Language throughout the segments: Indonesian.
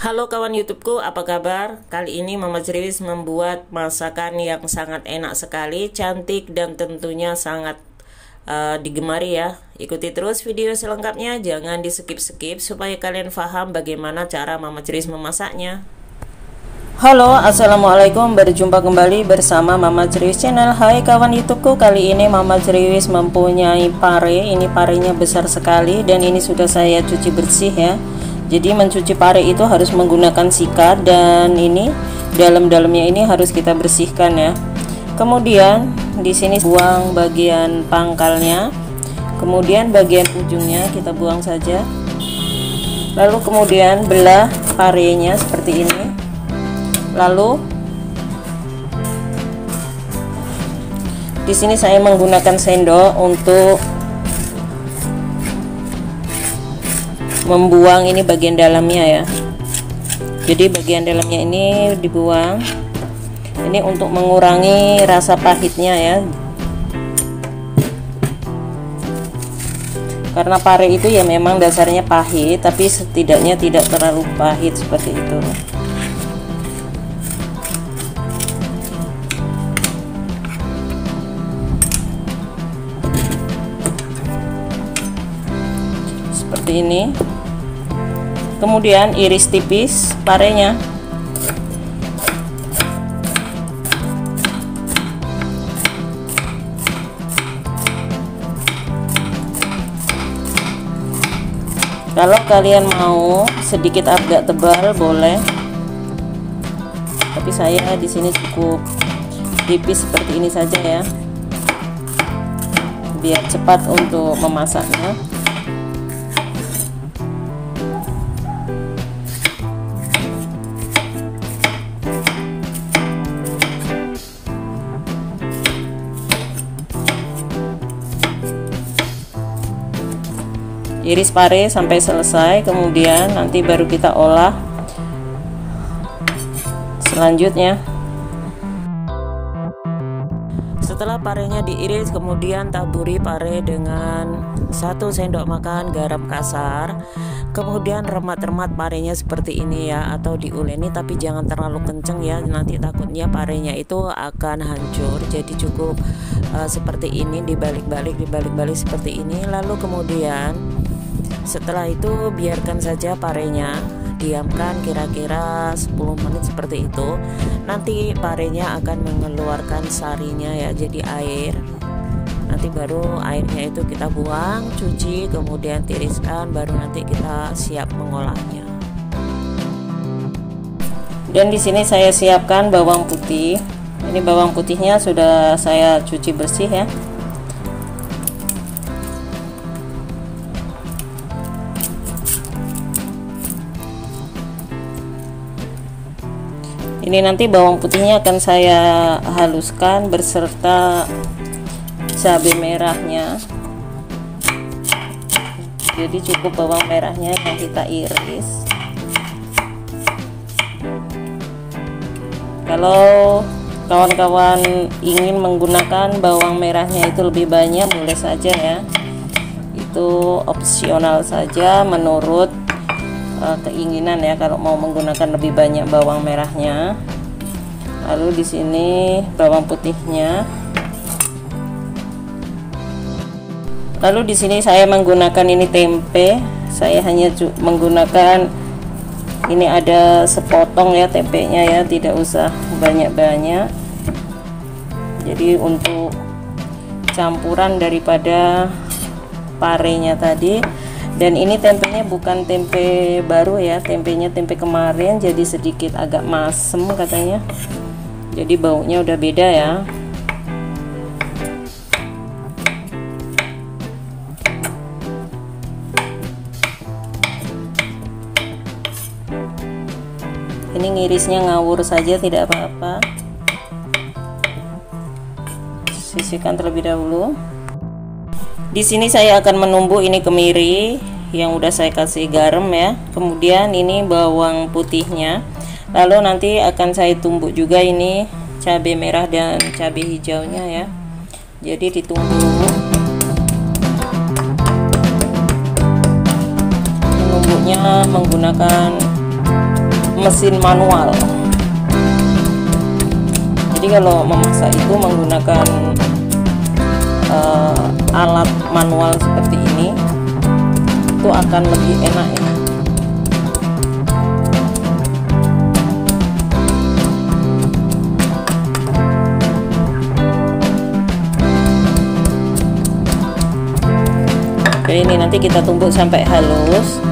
Halo kawan YouTubeku, apa kabar? Kali ini Mama Ceriwis membuat masakan yang sangat enak sekali, cantik dan tentunya sangat digemari ya. Ikuti terus video selengkapnya, jangan di skip-skip supaya kalian paham bagaimana cara Mama Ceriwis memasaknya. Halo, assalamualaikum, berjumpa kembali bersama Mama Ceriwis channel. Hai kawan YouTubeku, kali ini Mama Ceriwis mempunyai pare. Ini parenya besar sekali dan ini sudah saya cuci bersih ya. Jadi mencuci pare itu harus menggunakan sikat dan ini dalam-dalamnya ini harus kita bersihkan ya. Kemudian di sini buang bagian pangkalnya, kemudian bagian ujungnya kita buang saja. Lalu kemudian belah parenya seperti ini. Lalu di sini saya menggunakan sendok untuk membuang ini bagian dalamnya ya. Jadi bagian dalamnya ini dibuang. Ini untuk mengurangi rasa pahitnya ya. Karena pare itu ya memang dasarnya pahit, tapi setidaknya tidak terlalu pahit seperti itu. Seperti ini. Kemudian iris tipis parenya. Kalau kalian mau sedikit agak tebal boleh, tapi saya di sini cukup tipis seperti ini saja ya, biar cepat untuk memasaknya. Iris pare sampai selesai, kemudian nanti baru kita olah selanjutnya. Setelah parenya diiris, kemudian taburi pare dengan 1 sendok makan garam kasar. Kemudian remat-remat parenya seperti ini ya, atau diuleni tapi jangan terlalu kenceng ya, nanti takutnya parenya itu akan hancur. Jadi cukup seperti ini, dibalik-balik seperti ini. Lalu kemudian setelah itu biarkan saja parenya, diamkan kira-kira 10 menit seperti itu. Nanti parenya akan mengeluarkan sarinya ya, jadi air. Nanti baru airnya itu kita buang, cuci, kemudian tiriskan, baru nanti kita siap mengolahnya. Dan di sini saya siapkan bawang putih. Ini bawang putihnya sudah saya cuci bersih ya. Ini nanti bawang putihnya akan saya haluskan beserta cabai merahnya. Jadi cukup bawang merahnya yang kita iris. Kalau kawan-kawan ingin menggunakan bawang merahnya itu lebih banyak, boleh saja ya. Itu opsional saja menurut keinginan ya, kalau mau menggunakan lebih banyak bawang merahnya. Lalu di sini bawang putihnya. Lalu di sini saya menggunakan ini tempe. Saya hanya menggunakan ini, ada sepotong ya tempenya ya, tidak usah banyak-banyak. Jadi untuk campuran daripada parenya tadi. Dan ini tempenya bukan tempe baru ya, tempenya tempe kemarin, jadi sedikit agak masem katanya. Jadi baunya udah beda ya. Ini ngirisnya ngawur saja, tidak apa-apa. Sisihkan terlebih dahulu. Di sini saya akan menumbuk ini kemiri yang udah saya kasih garam ya. Kemudian ini bawang putihnya. Lalu nanti akan saya tumbuk juga ini cabai merah dan cabai hijaunya ya. Jadi ditumbuk. Menumbuknya menggunakan mesin manual. Jadi kalau memasak itu menggunakan alat manual seperti ini itu akan lebih enak ya. Jadi ini nanti kita tumbuk sampai halus.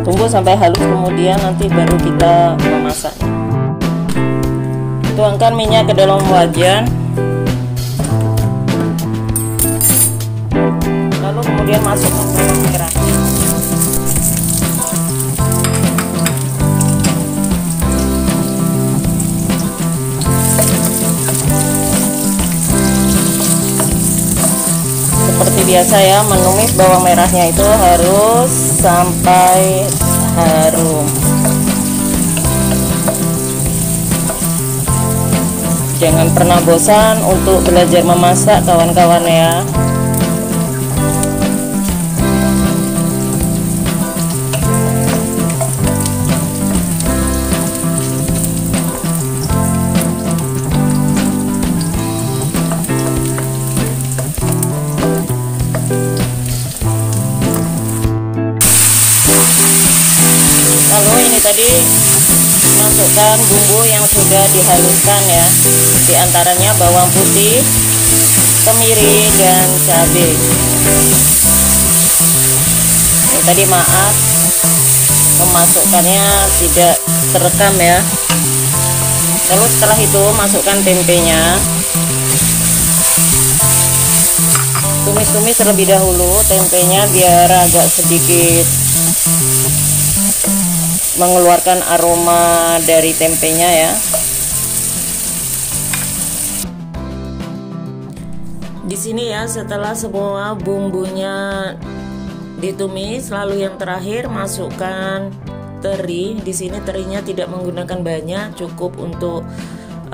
Tumbuk sampai halus, kemudian nanti baru kita memasaknya. Tuangkan minyak ke dalam wajan. Lalu kemudian masukkan bawang merah. Seperti biasa ya, menumis bawang merahnya itu harus sampai harum. Jangan pernah bosan untuk belajar memasak kawan-kawan ya. Lalu ini tadi masukkan bumbu yang sudah dihaluskan ya, diantaranya bawang putih, kemiri, dan cabai. Ini tadi maaf memasukkannya tidak terekam ya. Lalu setelah itu masukkan tempenya. Tumis-tumis terlebih dahulu tempenya biar agak sedikit mengeluarkan aroma dari tempenya ya. Di sini ya, setelah semua bumbunya ditumis, lalu yang terakhir masukkan teri. Di sini terinya tidak menggunakan banyak, cukup untuk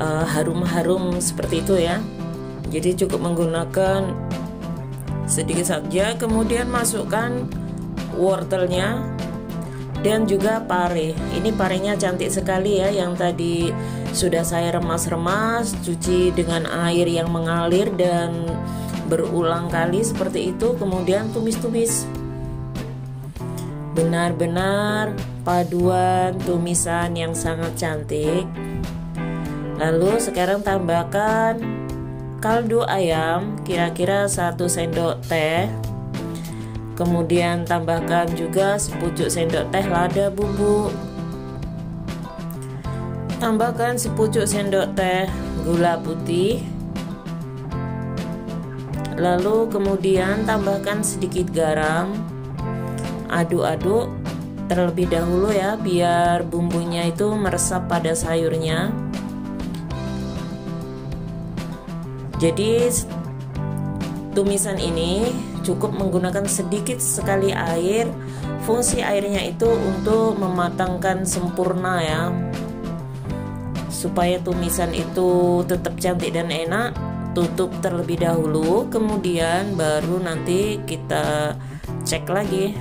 harum-harum seperti itu ya. Jadi cukup menggunakan sedikit saja. Kemudian masukkan wortelnya dan juga pare. Ini parenya cantik sekali ya, yang tadi sudah saya remas-remas, cuci dengan air yang mengalir dan berulang kali seperti itu. Kemudian tumis-tumis. Benar-benar paduan tumisan yang sangat cantik. Lalu sekarang tambahkan kaldu ayam kira-kira 1 sendok teh. Kemudian tambahkan juga sepucuk sendok teh lada bubuk. Tambahkan sepucuk sendok teh gula putih. Lalu kemudian tambahkan sedikit garam. Aduk-aduk terlebih dahulu ya, biar bumbunya itu meresap pada sayurnya. Jadi tumisan ini cukup menggunakan sedikit sekali air. Fungsi airnya itu untuk mematangkan sempurna ya, supaya tumisan itu tetap cantik dan enak. Tutup terlebih dahulu, kemudian baru nanti kita cek lagi.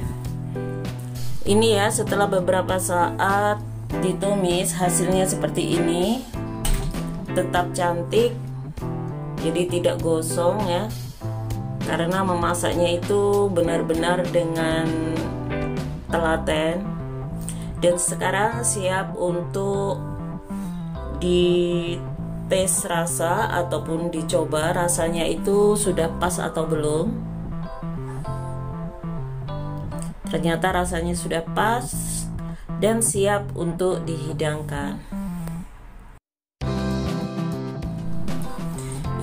Ini ya, setelah beberapa saat ditumis, hasilnya seperti ini. Tetap cantik, jadi tidak gosong ya, karena memasaknya itu benar-benar dengan telaten. Dan sekarang siap untuk dites rasa ataupun dicoba rasanya itu sudah pas atau belum. Ternyata rasanya sudah pas dan siap untuk dihidangkan.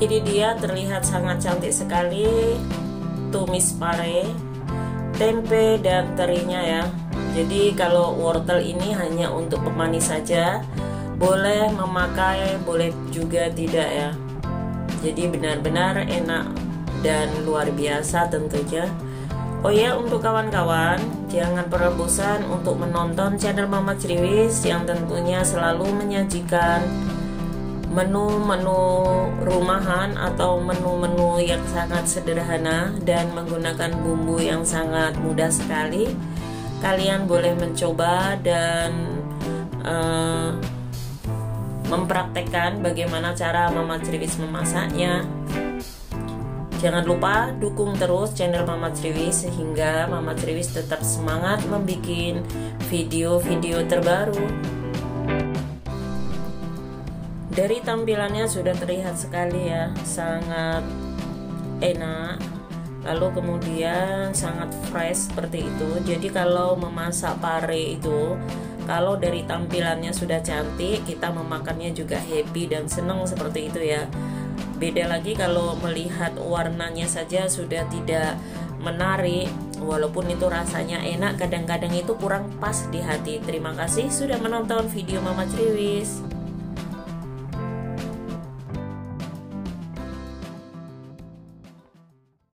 Ini dia, terlihat sangat cantik sekali tumis pare, tempe, dan terinya ya. Jadi kalau wortel ini hanya untuk pemanis saja, boleh memakai, boleh juga tidak ya. Jadi benar-benar enak dan luar biasa tentunya. Oh ya, untuk kawan-kawan jangan pernah bosan untuk menonton channel Mama Criwis yang tentunya selalu menyajikan menu-menu rumahan atau menu-menu yang sangat sederhana dan menggunakan bumbu yang sangat mudah sekali. Kalian boleh mencoba dan mempraktekkan bagaimana cara Mama Criwis memasaknya. Jangan lupa dukung terus channel Mama Criwis sehingga Mama Criwis tetap semangat membuat video-video terbaru. Dari tampilannya sudah terlihat sekali ya, sangat enak. Lalu kemudian sangat fresh seperti itu. Jadi kalau memasak pare itu, kalau dari tampilannya sudah cantik, kita memakannya juga happy dan senang seperti itu ya. Beda lagi kalau melihat warnanya saja sudah tidak menarik, walaupun itu rasanya enak, kadang-kadang itu kurang pas di hati. Terima kasih sudah menonton video Mama Criwis.